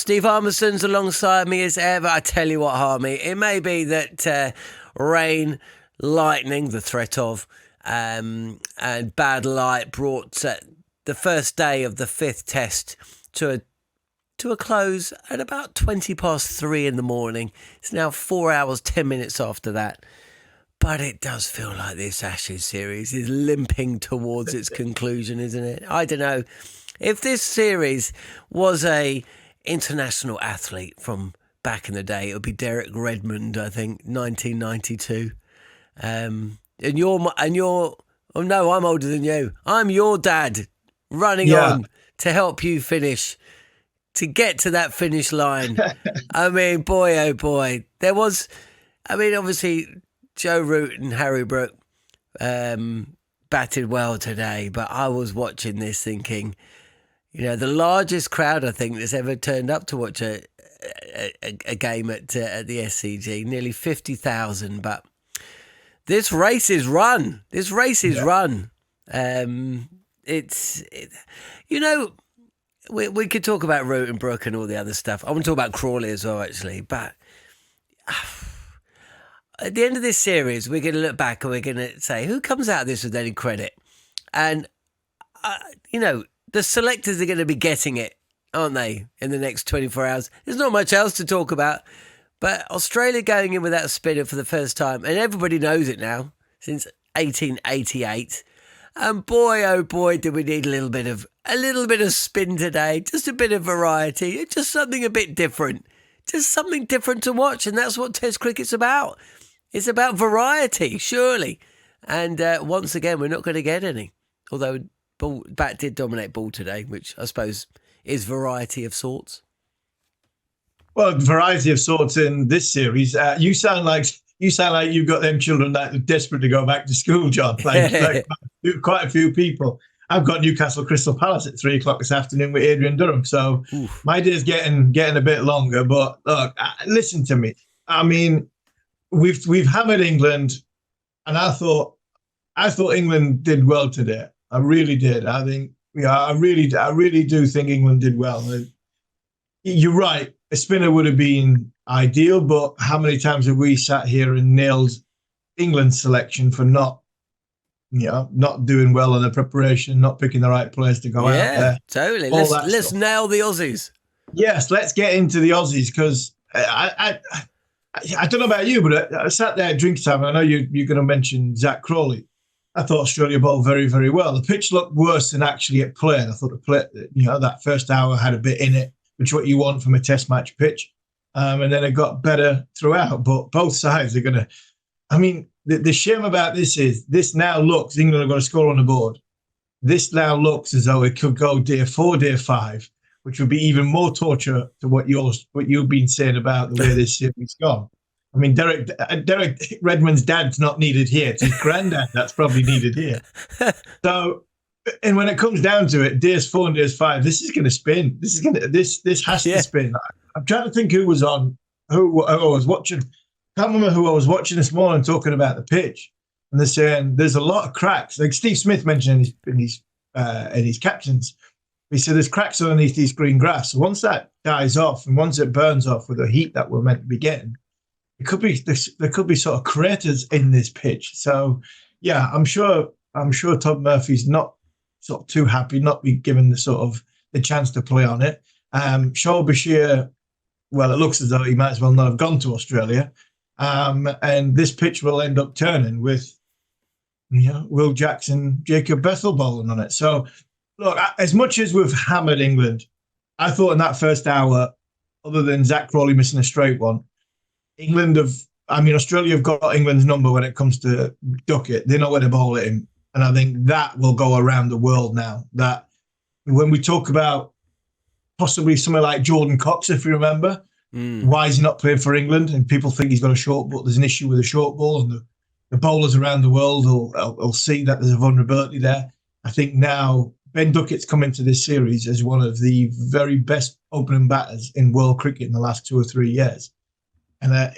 Steve Harmison's alongside me as ever. I tell you what, Harmy, it may be that rain, lightning, the threat of, and bad light brought the first day of the fifth test to a close at about 3:20 in the morning. It's now 4 hours, 10 minutes after that. But it does feel like this Ashes series is limping towards its conclusion, isn't it? I don't know. If this series was a international athlete from back in the day, it would be Derek Redmond, I think, 1992. And you're, oh no, I'm older than you. I'm your dad running on to help you finish, to get to that finish line. I mean, boy, oh boy. There was, I mean, obviously, Joe Root and Harry Brook batted well today, but I was watching this thinking, you know, the largest crowd I think that's ever turned up to watch a game at the SCG, nearly 50,000. But this race is run. This race is run. You know, we could talk about Root and Brook and all the other stuff. I want to talk about Crawley as well, actually. But at the end of this series, we're going to look back and we're going to say, who comes out of this with any credit? And, you know, the selectors are going to be getting it, aren't they, in the next 24 hours? There's not much else to talk about. But Australia going in without a spinner for the first time, and everybody knows it now, since 1888. And boy, oh boy, did we need a little bit of spin today. Just a bit of variety. Just something a bit different. Just something different to watch. And that's what Test cricket's about. It's about variety, surely. And once again, we're not going to get any. Although bat did dominate ball today, which I suppose is variety of sorts. Well, variety of sorts in this series. You sound like you've got them children that are desperate to go back to school, John. Like quite a few people. I've got Newcastle Crystal Palace at 3:00 this afternoon with Adrian Durham. So my day's getting a bit longer. But look, listen to me. I mean, we've hammered England, and I thought England did well today. I really did. I think, I really do think England did well. You're right. A spinner would have been ideal, but how many times have we sat here and nailed England's selection for not doing well in the preparation, not picking the right players to go out there? Yeah, totally. Let's nail the Aussies. Yes, let's get into the Aussies, because I don't know about you, but I sat there at drink time. And I know you're going to mention Zak Crawley. I thought Australia bowled very, very well. The pitch looked worse than actually it played. I thought the play, that first hour had a bit in it, which is what you want from a Test match pitch. And then it got better throughout. But both sides are going to... I mean, the shame about this is this now looks... England are going to score on the board. This now looks as though it could go day 4, day 5, which would be even more torture to what you've been saying about the way this series gone. I mean, Derek Redmond's dad's not needed here. It's his granddad that's probably needed here. So, and when it comes down to it, days 4 and days 5, this is going to spin. This has to spin. I'm trying to think who was on, who I was watching. I can't remember who I was watching this morning talking about the pitch, and they're saying there's a lot of cracks. Like Steve Smith mentioned in his captions, he said there's cracks underneath these green grass. So once that dies off and once it burns off with the heat that we're meant to be getting, there could be sort of craters in this pitch. So yeah, I'm sure Todd Murphy's not sort of too happy not be given the chance to play on it. Shoaib Bashir, well, it looks as though he might as well not have gone to Australia. And this pitch will end up turning with Will Jackson, Jacob Bethel bowling on it. So look, as much as we've hammered England, I thought in that first hour, other than Zak Crawley missing a straight one, Australia have got England's number when it comes to Duckett. They know where to bowl at him. And I think that will go around the world now. That when we talk about possibly something like Jordan Cox, if you remember, why is he not playing for England? And people think he's got a short ball. There's an issue with a short ball, and the bowlers around the world will see that there's a vulnerability there. I think now Ben Duckett's come into this series as one of the very best opening batters in world cricket in the last 2 or 3 years. And a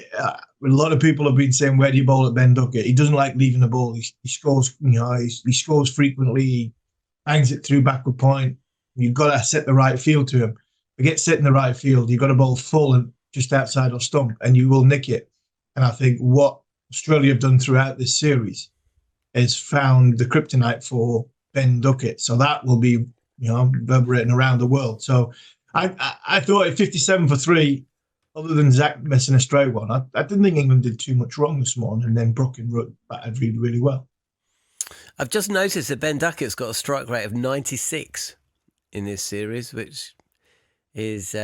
lot of people have been saying, where do you bowl at Ben Duckett? He doesn't like leaving the ball. He scores, he scores frequently. He bangs it through backward point. You've got to set the right field to him. get set in the right field, you've got a ball full and just outside off stump, and you will nick it. And I think what Australia have done throughout this series is found the kryptonite for Ben Duckett. So that will be, reverberating around the world. So I thought at 57 for 3, other than Zak missing a straight one, I didn't think England did too much wrong this morning. And then Brook and Root batted really, really well. I've just noticed that Ben Duckett's got a strike rate of 96 in this series, which is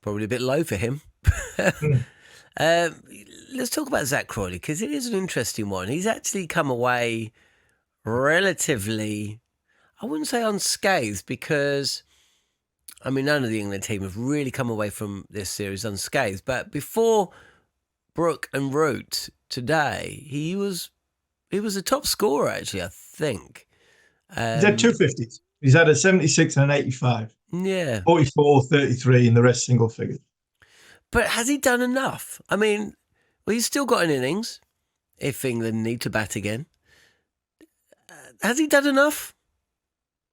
probably a bit low for him. Let's talk about Zak Crawley, because it is an interesting one. He's actually come away relatively, I wouldn't say unscathed, because, I mean, none of the England team have really come away from this series unscathed. But before Brook and Root today, he was a top scorer, actually, I think. He's had 250s. He's had a 76 and an 85. Yeah. 44, 33, and the rest single figures. But has he done enough? I mean, well, he's still got an innings if England need to bat again. Has he done enough?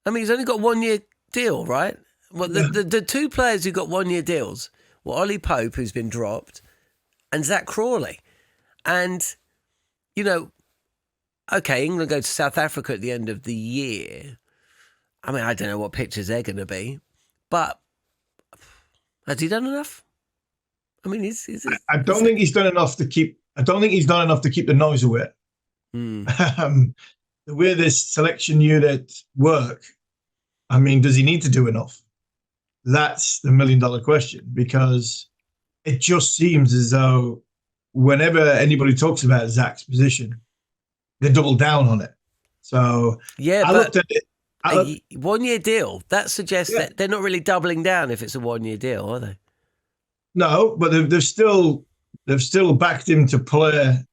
I mean, he's only got 1 year deal, right? Well, the two players who got 1 year deals were Ollie Pope, who's been dropped, and Zak Crawley. And, okay, England go to South Africa at the end of the year. I mean, I don't know what pictures they're going to be, but has he done enough? I mean, I don't think he's done enough to keep. I don't think he's done enough to keep the noise away. The way this selection unit work, I mean, does he need to do enough? That's the $1 million question, because it just seems as though whenever anybody talks about Zak's position, they double down on it. So yeah, I looked at it. 1 year deal. That suggests that they're not really doubling down if it's a 1 year deal, are they? No, but they've still backed him to play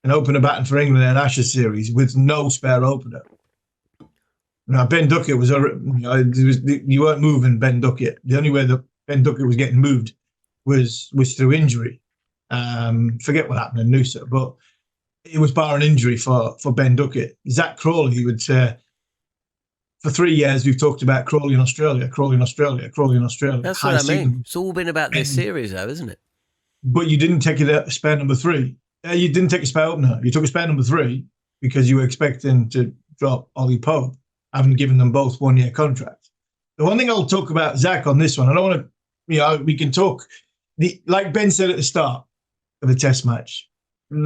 an opener batting for England in an Ashes series with no spare opener. Now Ben Duckett was you weren't moving Ben Duckett. The only way that Ben Duckett was getting moved was through injury. Forget what happened in Noosa, but it was bar an injury for Ben Duckett. Zak Crawley would say, for 3 years, we've talked about Crawley in Australia, Crawley in Australia, Crawley in Australia. That's what I mean. It's all been about this series, though, isn't it? But you didn't take a spare number 3. You didn't take a spare opener. You took a spare number 3 because you were expecting to drop Ollie Pope, having given them both 1 year contracts. The one thing I'll talk about Zak on this one, I don't want to, we can talk, like Ben said at the start of the test match,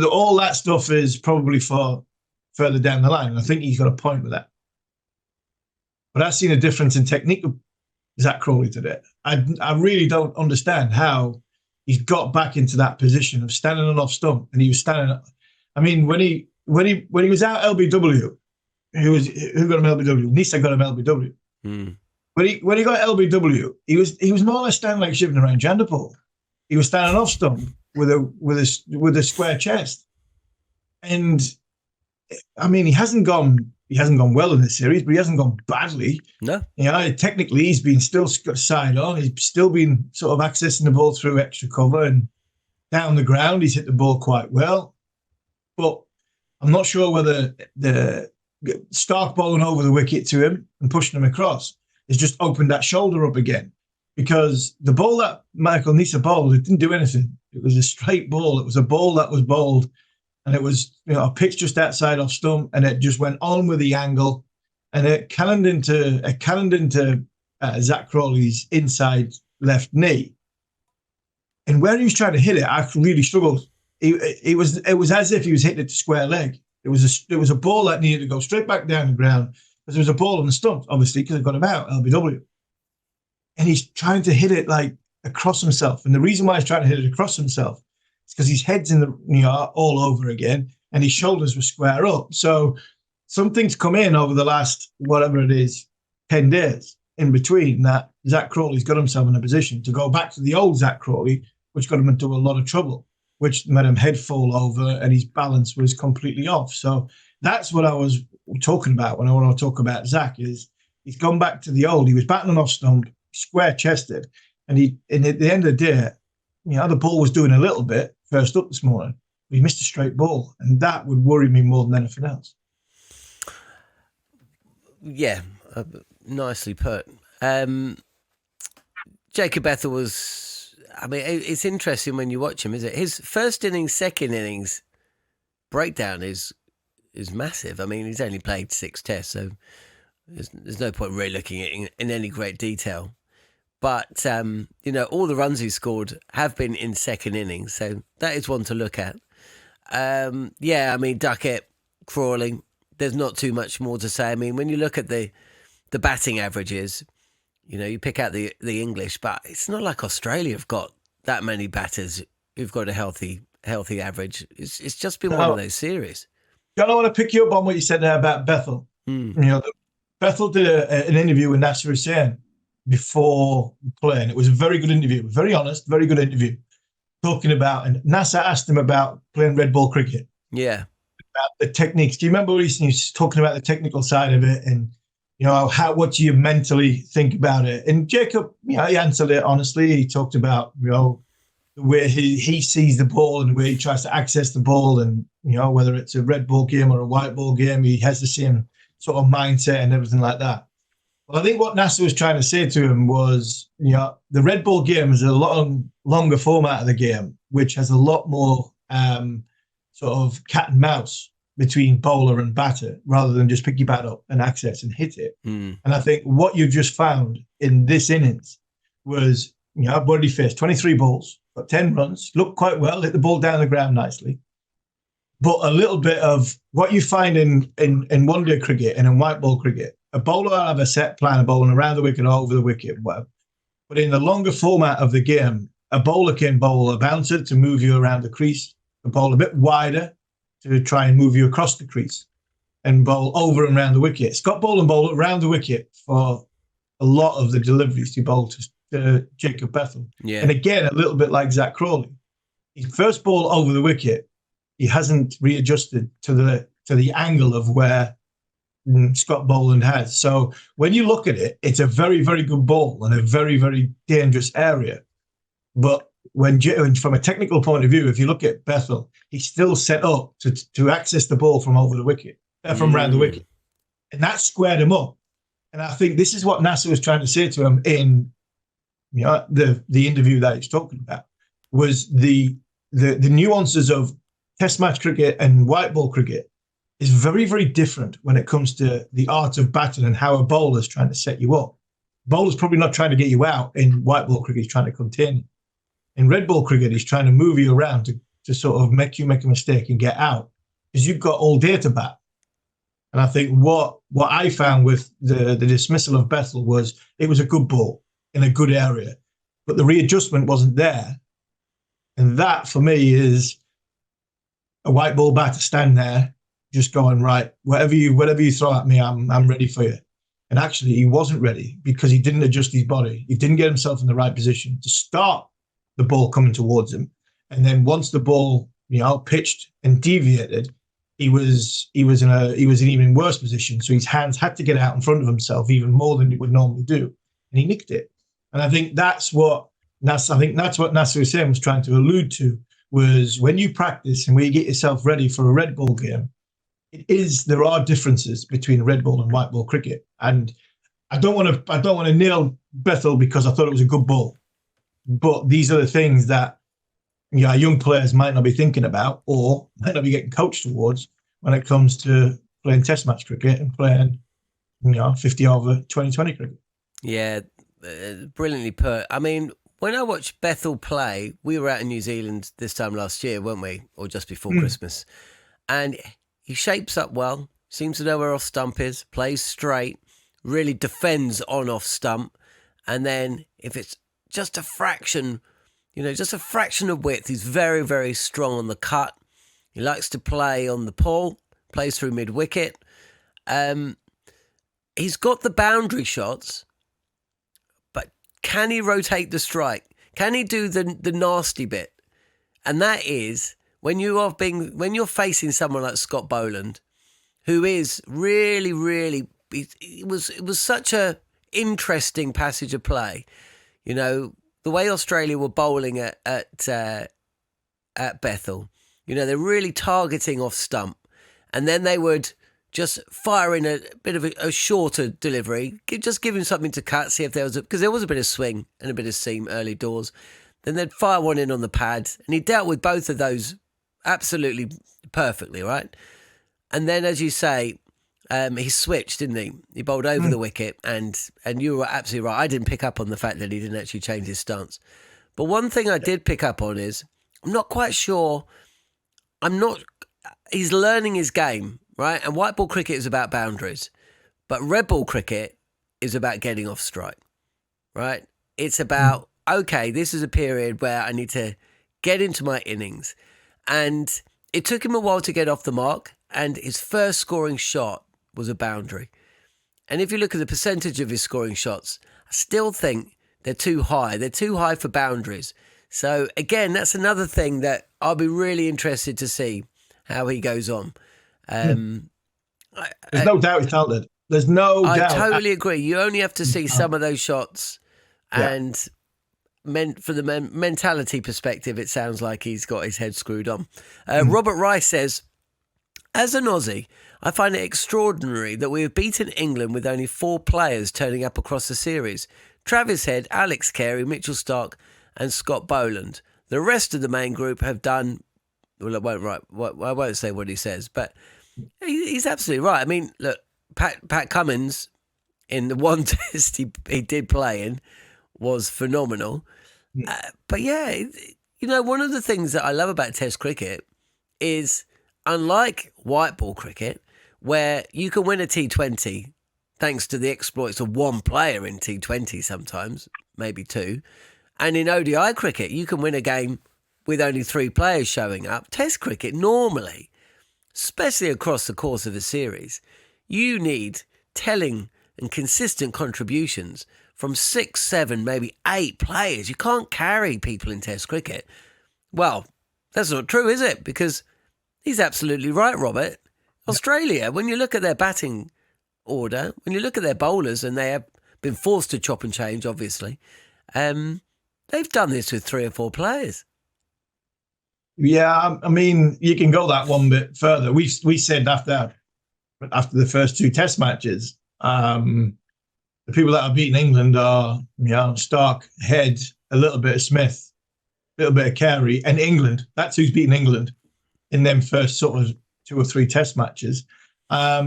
all that stuff is probably for further down the line. And I think he's got a point with that. But I've seen a difference in technique of Zak Crawley today. I really don't understand how he's got back into that position of standing on off stump, and he was standing. I mean, when he was out LBW, who got him LBW? Nisa got him LBW. When he got LBW, he was more or less standing like shivering around Janderpool. He was standing off stump with a square chest, and I mean, he hasn't gone well in this series, but he hasn't gone badly. No. Technically, he's been still side on. He's still been sort of accessing the ball through extra cover and down the ground. He's hit the ball quite well. But I'm not sure whether the Stark bowling over the wicket to him and pushing him across has just opened that shoulder up again. Because the ball that Michael Nisa bowled, it didn't do anything. It was a straight ball. It was a ball that was bowled, and it was a pitch just outside off stump, and it just went on with the angle, and it cannoned into Zak Crawley's inside left knee. And where he was trying to hit it, I really struggled. It was as if he was hitting it to square leg. It was a ball that needed to go straight back down the ground, because there was a ball on the stump, obviously, because it got him out, LBW. And he's trying to hit it like across himself. And the reason why he's trying to hit it across himself is because his head's in the all over again, and his shoulders were square up. So something's come in over the last, whatever it is, 10 days in between, that Zak Crawley's got himself in a position to go back to the old Zak Crawley, which got him into a lot of trouble, which made him head fall over, and his balance was completely off. So that's what I was talking about when I want to talk about Zak, is he's gone back to the old. He was batting off stump, square chested, and at the end of the day, the ball was doing a little bit first up this morning. He missed a straight ball, and that would worry me more than anything else. Yeah, nicely put. Jacob Bethel was, I mean, it's interesting when you watch him, is it? His first innings, second innings breakdown is massive. I mean, he's only played 6 tests, so there's no point really looking at it in any great detail. But, all the runs he scored have been in second innings, so that is one to look at. Duckett, Crawley, there's not too much more to say. I mean, when you look at the batting averages, you pick out the English, but it's not like Australia have got that many batters who've got a healthy average. It's just been one of those series. John, I want to pick you up on what you said there about Bethel. Bethel did an interview with Nasser Hussain before playing. It was a very good interview, very honest, very good interview. Talking about, and Nasser asked him about playing red ball cricket. Yeah. About the techniques. Do you remember he was talking about the technical side of it, and what do you mentally think about it? And Jacob, he answered it honestly. He talked about the way he sees the ball and the way he tries to access the ball, and whether it's a red ball game or a white ball game, he has the same sort of mindset and everything like that. Well, I think what Nasser was trying to say to him was, the red ball game is a longer format of the game, which has a lot more sort of cat and mouse between bowler and batter, rather than just pick your bat up and access and hit it. And I think what you've just found in this innings was, I've already faced 23 balls, got 10 runs, looked quite well, hit the ball down the ground nicely. But a little bit of what you find in one-day cricket and in white ball cricket, a bowler will have a set plan of bowling around the wicket or over the wicket, whatever. But in the longer format of the game, a bowler can bowl a bouncer to move you around the crease, a bowl a bit wider to try and move you across the crease, and bowl over and around the wicket. Scott Boland bowled around the wicket for a lot of the deliveries he bowled to Jacob Bethel. Yeah. And again, a little bit like Zak Crawley. His first ball over the wicket, he hasn't readjusted to the angle of where Scott Boland has. So when you look at it, it's a very, very good ball in a very, very dangerous area. But when from a technical point of view, if you look at Bethel, he's still set up to access the ball from over the wicket, from around the wicket. And that squared him up. And I think this is what Nasser was trying to say to him in the interview that he's talking about, was the nuances of Test match cricket and white ball cricket is very, very different when it comes to the art of batting and how a bowler's trying to set you up. Bowler's probably not trying to get you out. In white ball cricket, he's trying to contain you. In red ball cricket, he's trying to move you around to sort of make you make a mistake and get out, because you've got all day to bat. And I think what I found with the dismissal of Bethel was it was a good ball in a good area, but the readjustment wasn't there. And that, for me, is a white ball batter stand there, just going, right, whatever you throw at me, I'm ready for you. And actually, he wasn't ready because he didn't adjust his body. He didn't get himself in the right position to start the ball coming towards him. And then once the ball, pitched and deviated, he was in an even worse position. So his hands had to get out in front of himself even more than he would normally do, and he nicked it. And I think that's what Nasser Hussain was trying to allude to. Was when you practice and when you get yourself ready for a red ball game, there are differences between red ball and white ball cricket. And I don't want to nail Bethel because I thought it was a good ball, but these are the things that young players might not be thinking about or might not be getting coached towards when it comes to playing Test match cricket and playing 50 over 2020 cricket. Yeah, brilliantly put. I mean, when I watched Bethel play, we were out in New Zealand this time last year, weren't we? Or just before Christmas. And he shapes up well, seems to know where off stump is, plays straight, really defends on off stump. And then if it's just a fraction, of width, he's very, very strong on the cut. He likes to play on the pull, plays through mid-wicket. He's got the boundary shots, but can he rotate the strike? Can he do the nasty bit? And that is when you're facing someone like Scott Boland, who is really, really, it was such a interesting passage of play. The way Australia were bowling at Bethel, they're really targeting off stump, and then they would just fire in a bit of a shorter delivery, just give him something to cut, see if there was because there was a bit of swing and a bit of seam early doors. Then they'd fire one in on the pad, and he dealt with both of those absolutely perfectly, right? And then, as you say, he switched, didn't he? He bowled over the wicket, and you were absolutely right. I didn't pick up on the fact that he didn't actually change his stance. But one thing I did pick up on is I'm not quite sure. He's learning his game, right? And white ball cricket is about boundaries, but red ball cricket is about getting off strike, right? It's about, okay, this is a period where I need to get into my innings. And it took him a while to get off the mark, and his first scoring shot was a boundary. And if you look at the percentage of his scoring shots, I still think they're too high. They're too high for boundaries. So again, that's another thing that I'll be really interested to see how he goes on. There's no doubt he's talented. There's no doubt. I totally agree. You only have to see some of those shots, and for the mentality perspective, it sounds like he's got his head screwed on. Robert Rice says, as an Aussie, I find it extraordinary that we have beaten England with only 4 players turning up across the series. Travis Head, Alex Carey, Mitchell Starc and Scott Boland. The rest of the main group have done... Well, I won't say what he says, but he's absolutely right. I mean, look, Pat Cummins, in the one test he did play in, was phenomenal. But yeah, one of the things that I love about Test cricket is, unlike white ball cricket, where you can win a T20 thanks to the exploits of one player in T20 sometimes, maybe 2, and in ODI cricket, you can win a game with only 3 players showing up. Test cricket, normally, especially across the course of a series, you need telling and consistent contributions from 6, 7, maybe 8 players. You can't carry people in Test cricket. Well, that's not true, is it? Because he's absolutely right, Robert. Australia, when you look at their batting order, when you look at their bowlers, and they have been forced to chop and change, obviously, they've done this with 3 or 4 players. Yeah, I mean, you can go that one bit further. We said after the first 2 Test matches, the people that have beaten England are Starc, Head, a little bit of Smith, a little bit of Carey, and England. That's who's beaten England in them first sort of 2 or 3 Test matches. A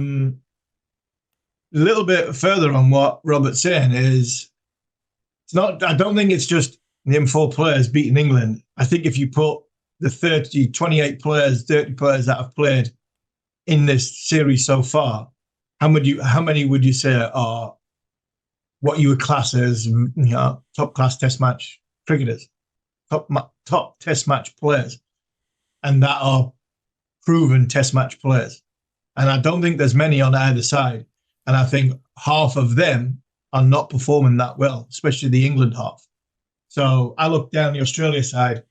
little bit further on what Robert's saying is, it's not. I don't think it's just them 4 players beating England. I think if you put the 28 players, 30 players that have played in this series so far, how many would you say are what you would class as top class Test match cricketers, top Test match players, and that are proven Test match players? And I don't think there's many on either side. And I think half of them are not performing that well, especially the England half. So I look down the Australia side.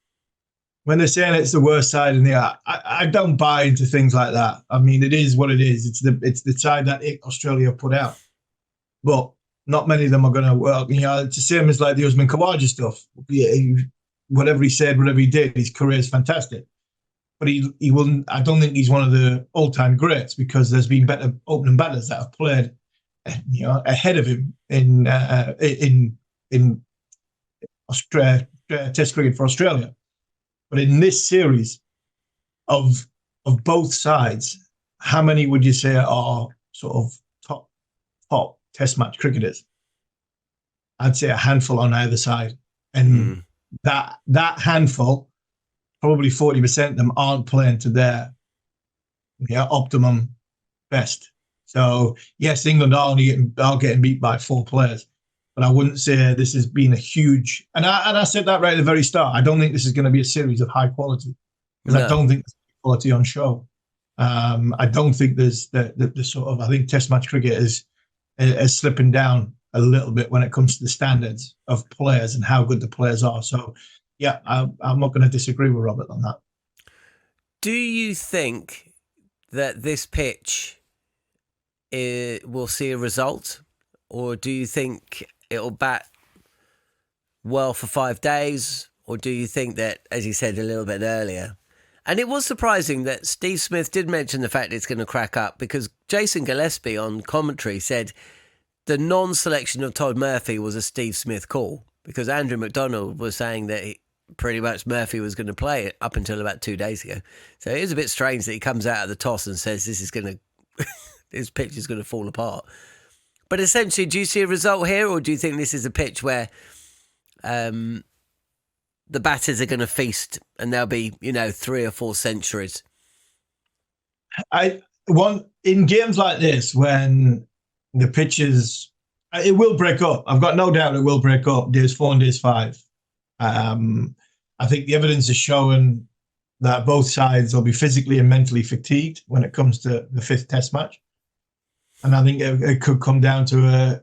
When they're saying it's the worst side in the art, I don't buy into things like that. I mean, it is what it is. It's the side that Australia put out. But not many of them are going to work. It's the same as like the Usman Khawaja stuff. Whatever he said, whatever he did, his career is fantastic. But he wouldn't. I don't think he's one of the all-time greats, because there's been better opening batters that have played, ahead of him in Australia, Test cricket for Australia. But in this series of both sides, how many would you say are sort of top Test match cricketers? I'd say a handful on either side, and that handful, probably 40% of them aren't playing to their optimum best. So yes, England are getting beat by 4 players, but I wouldn't say this has been a huge. And I said that right at the very start. I don't think this is going to be a series of high quality, because I don't think there's quality on show. I don't think there's the sort of. I think Test match cricket is slipping down a little bit when it comes to the standards of players and how good the players are. So yeah, I'm not going to disagree with Robert on that. Do you think that this pitch will see a result, or do you think it'll bat well for 5 days, or do you think that, as you said a little bit earlier, And it was surprising that Steve Smith did mention the fact it's going to crack up, because Jason Gillespie on commentary said the non-selection of Todd Murphy was a Steve Smith call, because Andrew McDonald was saying that pretty much Murphy was going to play it up until about 2 days ago. So it is a bit strange that he comes out of the toss and says this pitch is going to fall apart. But essentially, do you see a result here, or do you think this is a pitch where the batters are going to feast and there'll be, 3 or 4 centuries? In games like this, when the pitches, it will break up. I've got no doubt it will break up days 4 and days 5. I think the evidence is showing that both sides will be physically and mentally fatigued when it comes to the 5th Test match. And I think it could come down to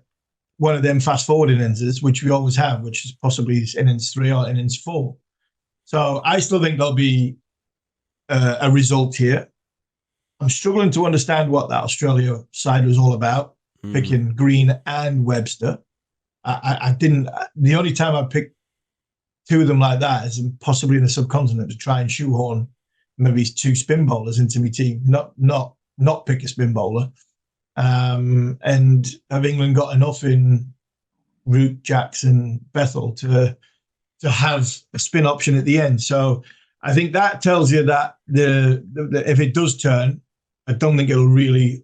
one of them fast-forward innings, which we always have, which is possibly innings 3 or innings 4. So I still think there'll be a result here. I'm struggling to understand what that Australia side was all about, picking Green and Webster. I didn't. The only time I picked 2 of them like that is possibly in the subcontinent to try and shoehorn maybe 2 spin bowlers into my team, not pick a spin bowler. And have England got enough in Root, Jackson, Bethel to have a spin option at the end? So I think that tells you that the if it does turn, I don't think it'll really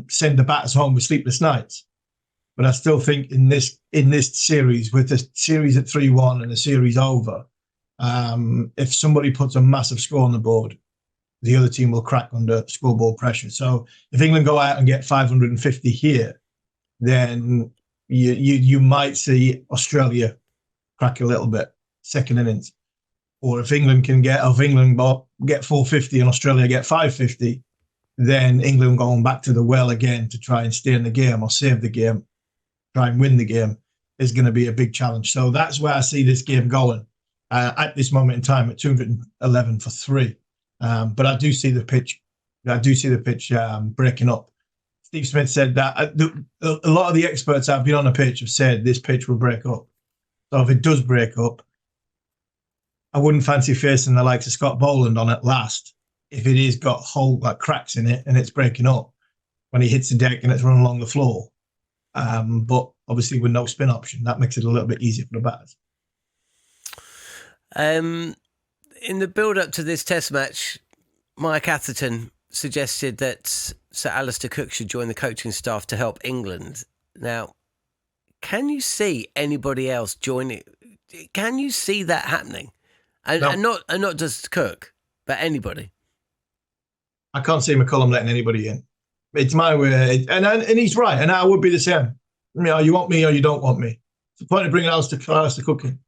send the batters home with sleepless nights. But I still think in this series, with the series at 3-1 and the series over, if somebody puts a massive score on the board, the other team will crack under scoreboard pressure. So if England go out and get 550 here, then you might see Australia crack a little bit, second innings. Or if England get 450 and Australia get 550, then England going back to the well again to try and stay in the game or save the game, try and win the game, is going to be a big challenge. So that's where I see this game going at this moment in time at 211 for 3. But I do see the pitch. Breaking up. Steve Smith said that a lot of the experts I've been on the pitch have said this pitch will break up. So if it does break up, I wouldn't fancy facing the likes of Scott Boland on it last if it is got cracks in it and it's breaking up when he hits the deck and it's running along the floor. But obviously with no spin option, that makes it a little bit easier for the batters. In the build-up to this Test match, Mike Atherton suggested that Sir Alastair Cook should join the coaching staff to help England. Now, can you see anybody else joining? Can you see that happening? And not just Cook, but anybody. I can't see McCullum letting anybody in. It's my way, and he's right, and I would be the same. You want me or you don't want me. It's the point of bringing Alastair Cook in.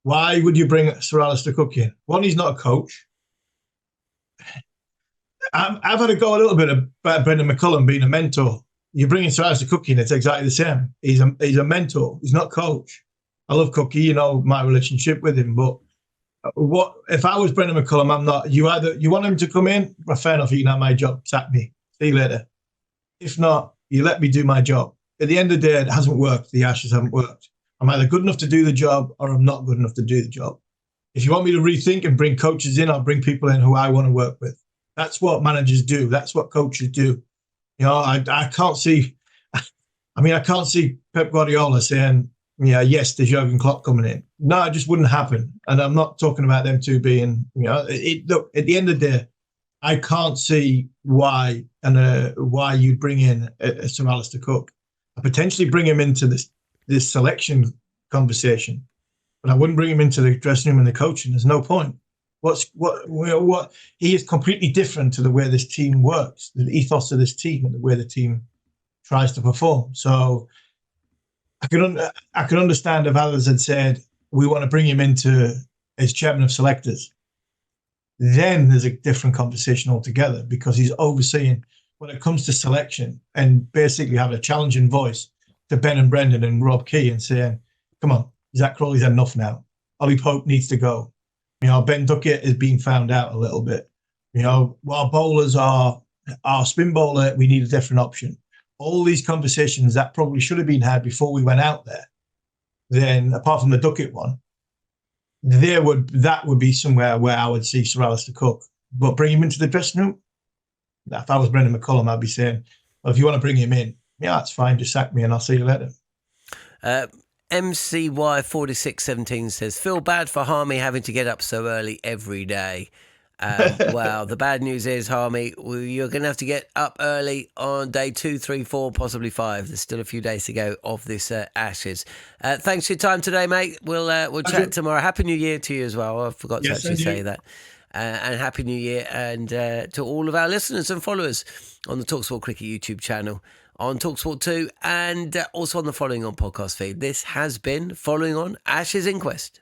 Why would you bring Sir Alastair Cook in? One, he's not a coach. I've had to go a little bit about Brendon McCullum being a mentor. You bring in Sir Alastair Cook in, it's exactly the same. He's a mentor. He's not a coach. I love Cookie, my relationship with him, but what if I was Brendon McCullum? I'm not. You want him to come in? Well, fair enough. You can have my job. Sack me. See you later. If not, you let me do my job. At the end of the day, it hasn't worked. The Ashes haven't worked. I'm either good enough to do the job or I'm not good enough to do the job. If you want me to rethink and bring coaches in, I'll bring people in who I want to work with. That's what managers do. That's what coaches do. I can't see. I can't see Pep Guardiola saying, yes, there's Jurgen Klopp coming in. No, it just wouldn't happen. And I'm not talking about them two being, look, at the end of the day, I can't see why you'd bring in Sir Alastair Cook. I potentially bring him into this selection conversation, but I wouldn't bring him into the dressing room and the coaching. There's no point. What he is completely different to the way this team works, the ethos of this team and the way the team tries to perform. So I could understand if others had said, we want to bring him into as chairman of selectors. Then there's a different conversation altogether, because he's overseeing when it comes to selection and basically have a challenging voice to Ben and Brendon and Rob Key and saying, come on, Zak Crawley's had enough now. Ollie Pope needs to go. Ben Duckett is being found out a little bit. While bowlers are spin bowler, we need a different option. All these conversations that probably should have been had before we went out there, then apart from the Duckett one, that would be somewhere where I would see Sir Alastair Cook. But bring him into the dressing room? If I was Brendon McCullum, I'd be saying, well, if you want to bring him in, yeah, that's fine. Just sack me and I'll see you later. MCY4617 says, feel bad for Harmy having to get up so early every day. Well, the bad news is, Harmy, you're going to have to get up early on day 2, 3, 4, possibly 5. There's still a few days to go of this Ashes. Thanks for your time today, mate. We'll chat tomorrow. Happy New Year to you as well. I forgot to actually say that. And Happy New Year, and to all of our listeners and followers on the talkSPORT Cricket YouTube channel, on talkSPORT 2, and also on the Following On podcast feed. This has been Following On Ashes Inquest.